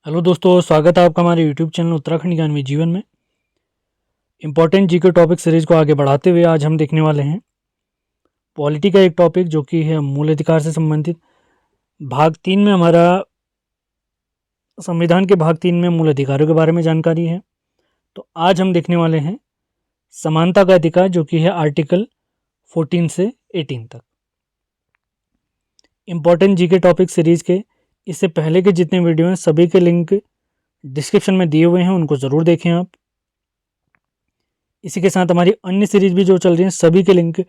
Hello दोस्तों, स्वागत है आपका हमारे यूट्यूब चैनल उत्तराखंड ज्ञान में जीवन में। इम्पोर्टेंट जीके टॉपिक सीरीज को आगे बढ़ाते हुए आज हम देखने वाले हैं पॉलिटी का एक टॉपिक जो कि है मूल अधिकार से संबंधित। भाग 3 में हमारा संविधान के भाग 3 में मूल अधिकारों के बारे में जानकारी है। तो आज हम देखने वाले हैं समानता का अधिकार जो कि है आर्टिकल 14 से 18 तक। इम्पोर्टेंट जीके टॉपिक सीरीज के इससे पहले के जितने वीडियो हैं सभी के लिंक डिस्क्रिप्शन में दिए हुए हैं, उनको ज़रूर देखें आप। इसी के साथ हमारी अन्य सीरीज भी जो चल रही हैं सभी के लिंक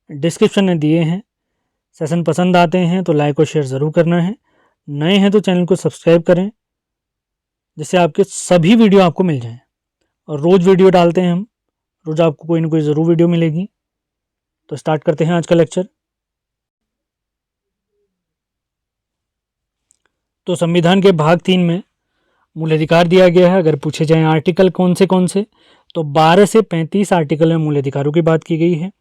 डिस्क्रिप्शन में दिए हैं। सेशन पसंद आते हैं तो लाइक और शेयर ज़रूर करना है, नए हैं तो चैनल को सब्सक्राइब करें जिससे आपके सभी वीडियो आपको मिल जाएं। और रोज़ वीडियो डालते हैं हम, रोज़ आपको कोई ना कोई ज़रूर वीडियो मिलेगी। तो स्टार्ट करते हैं आज का लेक्चर। तो संविधान के भाग 3 में मूल अधिकार दिया गया है। अगर पूछे जाएं आर्टिकल कौन से तो 12 से 35 आर्टिकल में मूल अधिकारों की बात की गई है।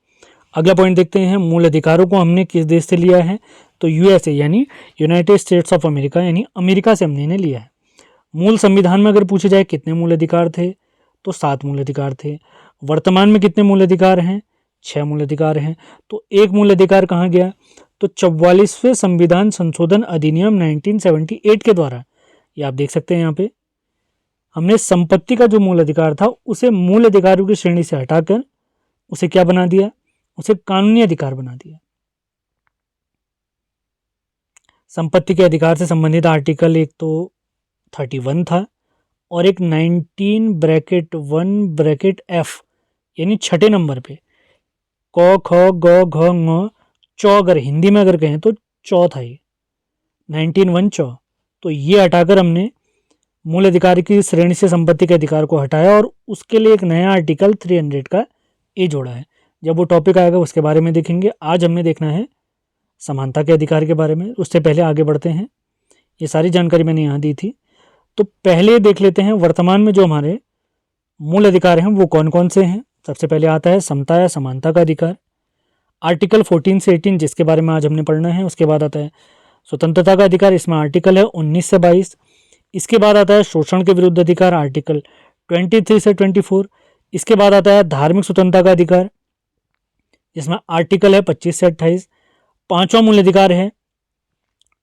अगला पॉइंट देखते हैं, मूल अधिकारों को हमने किस देश से लिया है तो यूएसए यानी यूनाइटेड स्टेट्स ऑफ अमेरिका यानी अमेरिका से हमने इन्हें लिया है। मूल संविधान में अगर पूछे जाए कितने मूल अधिकार थे तो 7 मूल अधिकार थे। वर्तमान में कितने मूल अधिकार हैं? 6 मूल अधिकार हैं। तो एक मूल अधिकार कहाँ गया तो 44वें संविधान संशोधन अधिनियम 1978 के द्वारा, ये आप देख सकते हैं यहाँ पे, हमने संपत्ति का जो मूल अधिकार था उसे मूल अधिकारों की श्रेणी से हटाकर उसे क्या बना दिया, उसे कानूनी अधिकार बना दिया। संपत्ति के अधिकार से संबंधित आर्टिकल एक तो 31 था और एक 19(1)(f यानी 6 नंबर पे क ख ग घ ङ चौ, अगर हिंदी में अगर कहें तो चौ था, ये 19(1) चौ। तो ये हटाकर हमने मूल अधिकार की श्रेणी से संपत्ति के अधिकार को हटाया और उसके लिए एक नया आर्टिकल 300 का ए जोड़ा है। जब वो टॉपिक आएगा उसके बारे में देखेंगे। आज हमने देखना है समानता के अधिकार के बारे में। उससे पहले आगे बढ़ते हैं, ये सारी जानकारी मैंने यहाँ दी थी। तो पहले देख लेते हैं वर्तमान में जो हमारे मूल अधिकार हैं वो कौन कौन से हैं। सबसे पहले आता है समता या समानता का अधिकार, आर्टिकल 14 से 18 जिसके बारे में आज हमने पढ़ना है। उसके बाद आता है स्वतंत्रता का अधिकार, इसमें आर्टिकल है 19 से 22। इसके बाद आता है शोषण के विरुद्ध अधिकार, आर्टिकल 23 से 24। इसके बाद आता है धार्मिक स्वतंत्रता का अधिकार जिसमें आर्टिकल है 25 से 28। पांचवा मूल अधिकार है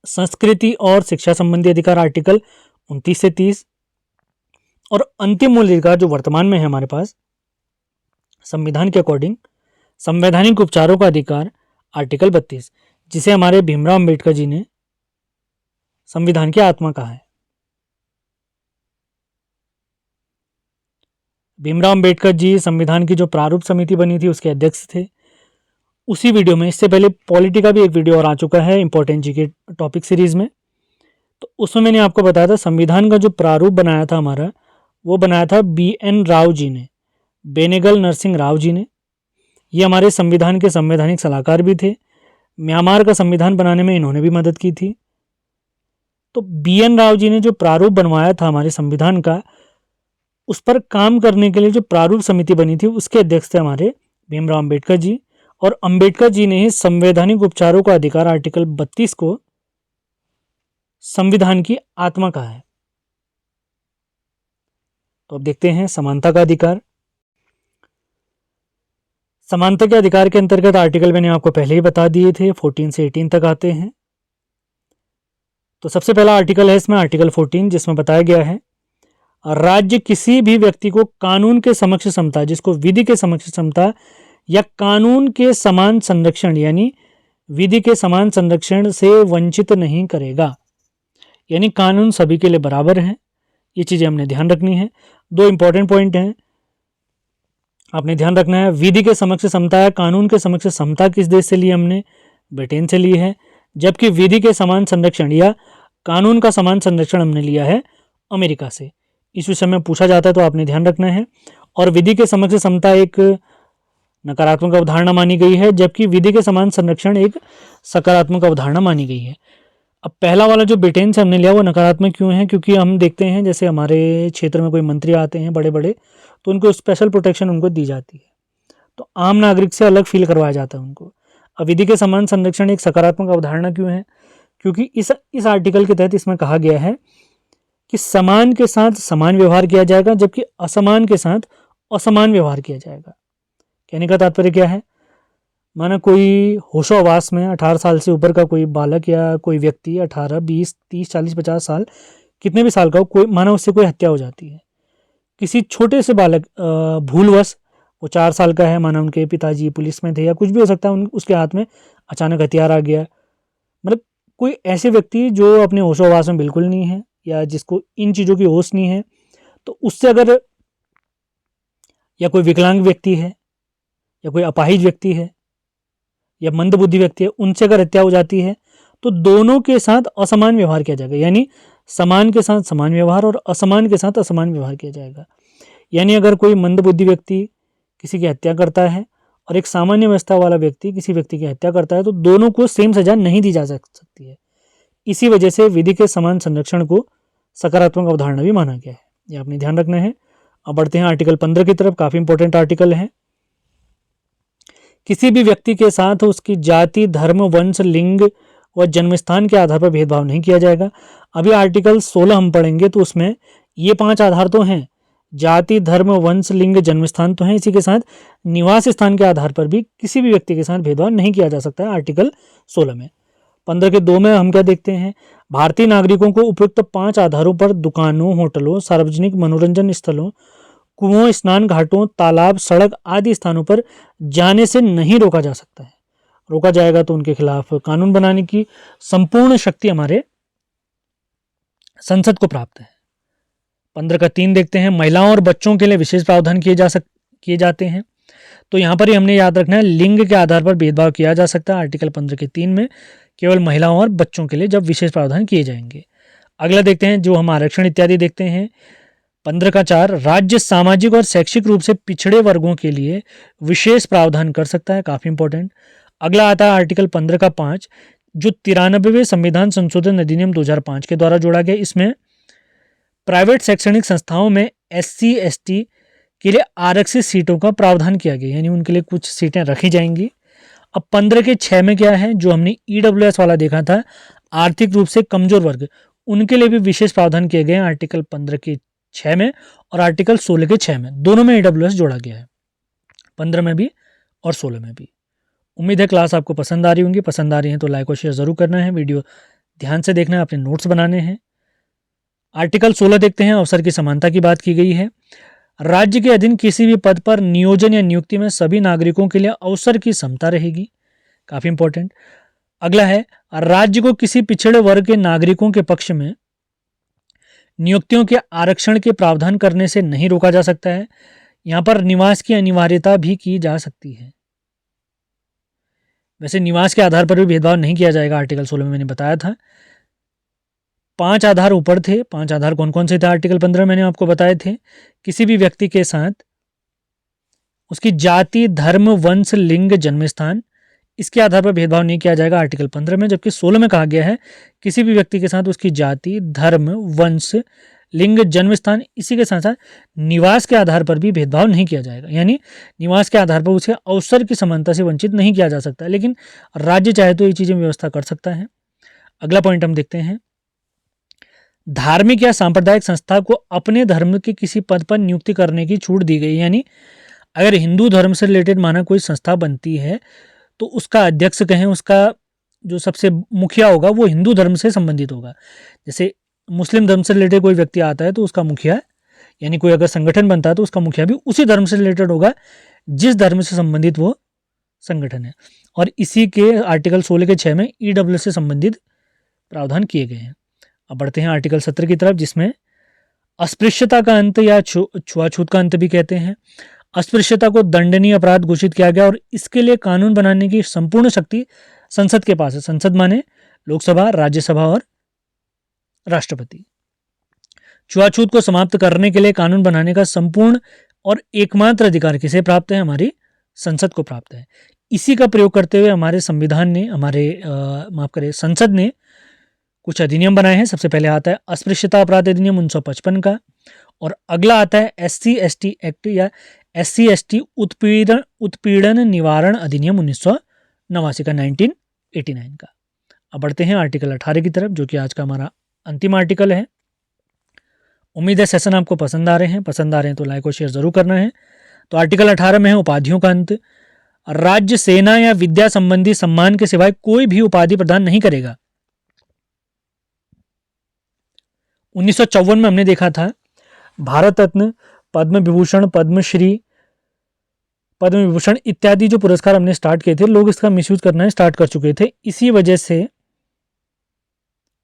संस्कृति और शिक्षा संबंधी अधिकार, आर्टिकल 29 से 30। और अंतिम मूल अधिकार जो वर्तमान में है हमारे पास संविधान के अकॉर्डिंग संवैधानिक उपचारों का अधिकार, आर्टिकल 32 जिसे हमारे भीमराव अंबेडकर जी ने संविधान की आत्मा कहा है। भीमराव अंबेडकर जी संविधान की जो प्रारूप समिति बनी थी उसके अध्यक्ष थे। उसी वीडियो में, इससे पहले पॉलिटी का भी एक वीडियो और आ चुका है इंपॉर्टेंट जी के टॉपिक सीरीज में, तो उसमें मैंने आपको बताया था संविधान का जो प्रारूप बनाया था हमारा वो बनाया था BN राव जी ने, बेनेगल नरसिंह राव जी ने। ये हमारे संविधान के संवैधानिक सलाहकार भी थे। म्यांमार का संविधान बनाने में इन्होंने भी मदद की थी। तो BN राव जी ने जो प्रारूप बनवाया था हमारे संविधान का, उस पर काम करने के लिए जो प्रारूप समिति बनी थी उसके अध्यक्ष थे हमारे भीमराव अंबेडकर जी। और अंबेडकर जी ने ही संवैधानिक उपचारों का अधिकार, आर्टिकल 32 को संविधान की आत्मा कहा है। तो अब देखते हैं समानता का अधिकार। समानता के अधिकार के अंतर्गत आर्टिकल मैंने आपको पहले ही बता दिए थे, 14 से 18 तक आते हैं। तो सबसे पहला आर्टिकल है इसमें आर्टिकल 14 जिसमें बताया गया है राज्य किसी भी व्यक्ति को कानून के समक्ष समता, जिसको विधि के समक्ष समता या कानून के समान संरक्षण यानी विधि के समान संरक्षण से वंचित नहीं करेगा। यानी कानून सभी के लिए बराबर है। ये चीजें हमने ध्यान रखनी है। दो इंपॉर्टेंट पॉइंट हैं आपने ध्यान रखना है। विधि के समक्ष समता है, कानून के समक्ष समता किस देश से ली हमने? ब्रिटेन से ली है। जबकि विधि के समान संरक्षण या कानून का समान संरक्षण हमने लिया है अमेरिका से। इस विषय में पूछा जाता है तो आपने ध्यान रखना है। और विधि के समक्ष समता एक नकारात्मक अवधारणा मानी गई है, जबकि विधि के समान संरक्षण एक सकारात्मक अवधारणा मानी गई है। अब पहला वाला जो ब्रिटेन से हमने लिया वो नकारात्मक क्यों है? क्योंकि हम देखते हैं जैसे हमारे क्षेत्र में कोई मंत्री आते हैं बड़े बड़े, तो उनको स्पेशल प्रोटेक्शन उनको दी जाती है, तो आम नागरिक से अलग फील करवाया जाता है उनको। अब विधि के समान संरक्षण एक सकारात्मक अवधारणा क्यों है? क्योंकि इस आर्टिकल के तहत इसमें कहा गया है कि समान के साथ समान व्यवहार किया जाएगा जबकि असमान के साथ असमान व्यवहार किया जाएगा। कहने का तात्पर्य क्या है? माना कोई होशोहवास में 18 साल से ऊपर का कोई बालक या कोई व्यक्ति 18, 20, 30, 40, 50 साल कितने भी साल का हो, कोई माना उससे कोई हत्या हो जाती है। किसी छोटे से बालक भूलवश, वो 4 साल का है, माना उनके पिताजी पुलिस में थे या कुछ भी हो सकता है, उसके हाथ में अचानक हथियार आ गया, मतलब कोई ऐसे व्यक्ति जो अपने होशोहवास में बिल्कुल नहीं है या जिसको इन चीज़ों की होश नहीं है, तो उससे अगर, या कोई विकलांग व्यक्ति है या कोई अपाहिज व्यक्ति है या मंदबुद्धि व्यक्ति है, उनसे अगर हत्या हो जाती है तो दोनों के साथ असमान व्यवहार किया जाएगा। यानी समान के साथ समान व्यवहार और असमान के साथ असमान व्यवहार किया जाएगा। यानी अगर कोई मंदबुद्धि व्यक्ति किसी की हत्या करता है और एक सामान्य अवस्था वाला व्यक्ति किसी व्यक्ति की हत्या करता है तो दोनों को सेम सजा नहीं दी जा सकती है। इसी वजह से विधि के समान संरक्षण को सकारात्मक अवधारणा भी माना गया है। ये आपने ध्यान रखना है। अब बढ़ते हैं आर्टिकल 15 की तरफ। काफ़ी इंपॉर्टेंट आर्टिकल है। किसी भी व्यक्ति के साथ उसकी जाति, धर्म, वंश, लिंग व जन्मस्थान के आधार पर भेदभाव नहीं किया जाएगा। अभी आर्टिकल 16 हम पढ़ेंगे तो उसमें ये 5 आधार तो हैं, जाति, धर्म, वंश, लिंग, जन्मस्थान तो हैं, इसी के साथ निवास स्थान के आधार पर भी किसी भी व्यक्ति के साथ भेदभाव नहीं किया जा सकता है आर्टिकल 16 में। 15 के 2 में हम क्या देखते हैं? भारतीय नागरिकों को उपयुक्त 5 आधारों पर दुकानों, होटलों, सार्वजनिक मनोरंजन स्थलों, कुओं, स्नान घाटों, तालाब, सड़क आदि स्थानों पर जाने से नहीं रोका जा सकता है। रोका जाएगा तो उनके खिलाफ कानून बनाने की संपूर्ण शक्ति हमारे संसद को प्राप्त है। 15 का 3 देखते हैं। महिलाओं और बच्चों के लिए विशेष प्रावधान किए जाते हैं। तो यहाँ पर ही हमने याद रखना है, लिंग के आधार पर भेदभाव किया जा सकता है। आर्टिकल 15 के 3 में केवल महिलाओं और बच्चों के लिए जब विशेष प्रावधान किए जाएंगे। अगला देखते हैं जो हम आरक्षण इत्यादि देखते हैं। 15 का 4, राज्य सामाजिक और शैक्षिक रूप से पिछड़े वर्गों के लिए विशेष प्रावधान कर सकता है। काफ़ी इंपॉर्टेंट। अगला आता है आर्टिकल 15 का 5 जो 93वें संविधान संशोधन अधिनियम 2005 के द्वारा जोड़ा गया। इसमें प्राइवेट शैक्षणिक संस्थाओं में SC ST के लिए आरक्षित सीटों का प्रावधान किया गया, यानी उनके लिए कुछ सीटें रखी जाएंगी। अब 15 के 6 में क्या है, जो हमने EWS वाला देखा था, आर्थिक रूप से कमजोर वर्ग, उनके लिए भी विशेष प्रावधान किए गए हैं आर्टिकल 15 के 6 में और आर्टिकल 16 के 6 में। दोनों में EWS जोड़ा गया है, 15 में भी और 16 में भी। उम्मीद है क्लास आपको पसंद आ रही होंगी। पसंद आ रही है तो लाइक और शेयर जरूर करना है। वीडियो ध्यान से देखना है, अपने नोट्स बनाने हैं। आर्टिकल 16 देखते हैं। अवसर की समानता की बात की गई है। राज्य के अधीन किसी भी पद पर नियोजन या नियुक्ति में सभी नागरिकों के लिए अवसर की समता रहेगी। काफी इंपॉर्टेंट। अगला है, राज्य को किसी पिछड़े वर्ग के नागरिकों के पक्ष में नियुक्तियों के आरक्षण के प्रावधान करने से नहीं रोका जा सकता है। यहां पर निवास की अनिवार्यता भी की जा सकती है। वैसे निवास के आधार पर भी भेदभाव नहीं किया जाएगा। आर्टिकल 16 में मैंने बताया था 5 आधार ऊपर थे। 5 आधार कौन कौन से थे? आर्टिकल 15 मैंने आपको बताए थे। किसी भी व्यक्ति के साथ उसकी जाति, धर्म, वंश, लिंग, जन्मस्थान, इसके आधार पर भेदभाव नहीं किया जाएगा आर्टिकल 15 में। जबकि 16 में कहा गया है किसी भी व्यक्ति के साथ उसकी जाति, धर्म, वंश, लिंग, जन्मस्थान, इसी के साथ साथ निवास के आधार पर भी भेदभाव नहीं किया जाएगा। यानी निवास के आधार पर उसे अवसर की समानता से वंचित नहीं किया जा सकता, लेकिन राज्य चाहे तो ये चीजें व्यवस्था कर सकता है। अगला पॉइंट हम देखते हैं, धार्मिक या सांप्रदायिक संस्था को अपने धर्म के किसी पद पर नियुक्ति करने की छूट दी गई। यानी अगर हिंदू धर्म से रिलेटेड माना कोई संस्था बनती है तो उसका अध्यक्ष कहें, उसका जो सबसे मुखिया होगा वो हिंदू धर्म से संबंधित होगा। जैसे मुस्लिम धर्म से रिलेटेड कोई व्यक्ति आता है तो उसका मुखिया, यानी कोई अगर संगठन बनता है तो उसका मुखिया भी उसी धर्म से रिलेटेड होगा जिस धर्म से संबंधित वो संगठन है। और इसी के आर्टिकल 16 के 6 में EWS से संबंधित प्रावधान किए गए हैं। अब बढ़ते हैं आर्टिकल 17 की तरफ, जिसमें अस्पृश्यता का अंत या छुआछूत का अंत भी कहते हैं। अस्पृश्यता को दंडनीय अपराध घोषित किया गया और इसके लिए कानून बनाने की संपूर्ण शक्ति संसद के पास है। संसद माने लोकसभा, राज्यसभा और राष्ट्रपति। छुआछूत को समाप्त करने के लिए कानून बनाने का संपूर्ण और एकमात्र अधिकार किसे प्राप्त है? हमारी संसद को प्राप्त है। इसी का प्रयोग करते हुए हमारे संविधान ने, संसद ने कुछ अधिनियम बनाए हैं। सबसे पहले आता है अस्पृश्यता अपराध अधिनियम 1955 का, और अगला आता है SC ST एक्ट या SC ST उत्पीड़न निवारण अधिनियम 1989 का, 1989 का। अब बढ़ते हैं आर्टिकल 18 की तरफ, जो कि आज का हमारा अंतिम आर्टिकल है। उम्मीद है सेशन आपको पसंद आ रहे हैं। पसंद आ रहे हैं तो लाइक और शेयर जरूर करना है। तो आर्टिकल 18 में है उपाधियों का अंत। राज्य, सेना या विद्या संबंधी सम्मान के सिवाय कोई भी उपाधि प्रदान नहीं करेगा। 1954 में हमने देखा था भारत रत्न, पद्म विभूषण, पद्मश्री, पद्म विभूषण इत्यादि जो पुरस्कार हमने स्टार्ट किए थे, लोग इसका मिसयूज करना स्टार्ट कर चुके थे। इसी वजह से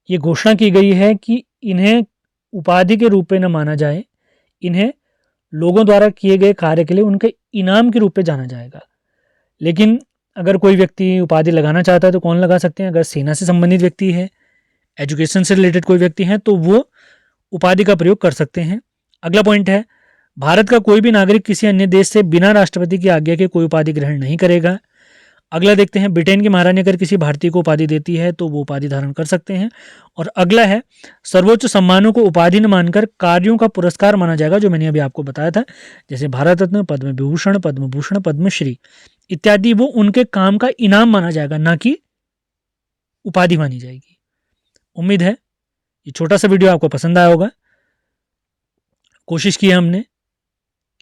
ये घोषणा की गई है कि इन्हें उपाधि के रूप में न माना जाए, इन्हें लोगों द्वारा किए गए कार्य के लिए उनके इनाम के रूप में जाना जाएगा। लेकिन अगर कोई व्यक्ति उपाधि लगाना चाहता है तो कौन लगा सकते हैं? अगर सेना से संबंधित व्यक्ति है, एजुकेशन से रिलेटेड कोई व्यक्ति है, तो वो उपाधि का प्रयोग कर सकते हैं। अगला पॉइंट है, भारत का कोई भी नागरिक किसी अन्य देश से बिना राष्ट्रपति की आज्ञा के कोई उपाधि ग्रहण नहीं करेगा। अगला देखते हैं, ब्रिटेन की महारानी अगर किसी भारतीय को उपाधि देती है तो वो उपाधि धारण कर सकते हैं। और अगला है, सर्वोच्च सम्मानों को उपाधि न मानकर कार्यों का पुरस्कार माना जाएगा, जो मैंने अभी आपको बताया था, जैसे भारत रत्न, पद्म विभूषण, पद्म भूषण, पद्मश्री इत्यादि, वो उनके काम का इनाम माना जाएगा, ना कि उपाधि मानी जाएगी। उम्मीद है ये छोटा सा वीडियो आपको पसंद आया होगा। कोशिश की है हमने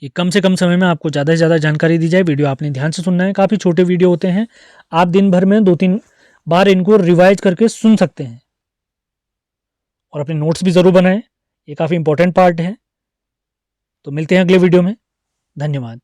कि कम से कम समय में आपको ज़्यादा से ज़्यादा जानकारी दी जाए। वीडियो आपने ध्यान से सुनना है, काफ़ी छोटे वीडियो होते हैं, आप दिन भर में 2-3 बार इनको रिवाइज करके सुन सकते हैं। और अपने नोट्स भी ज़रूर बनाएं, ये काफ़ी इंपॉर्टेंट पार्ट है। तो मिलते हैं अगले वीडियो में। धन्यवाद।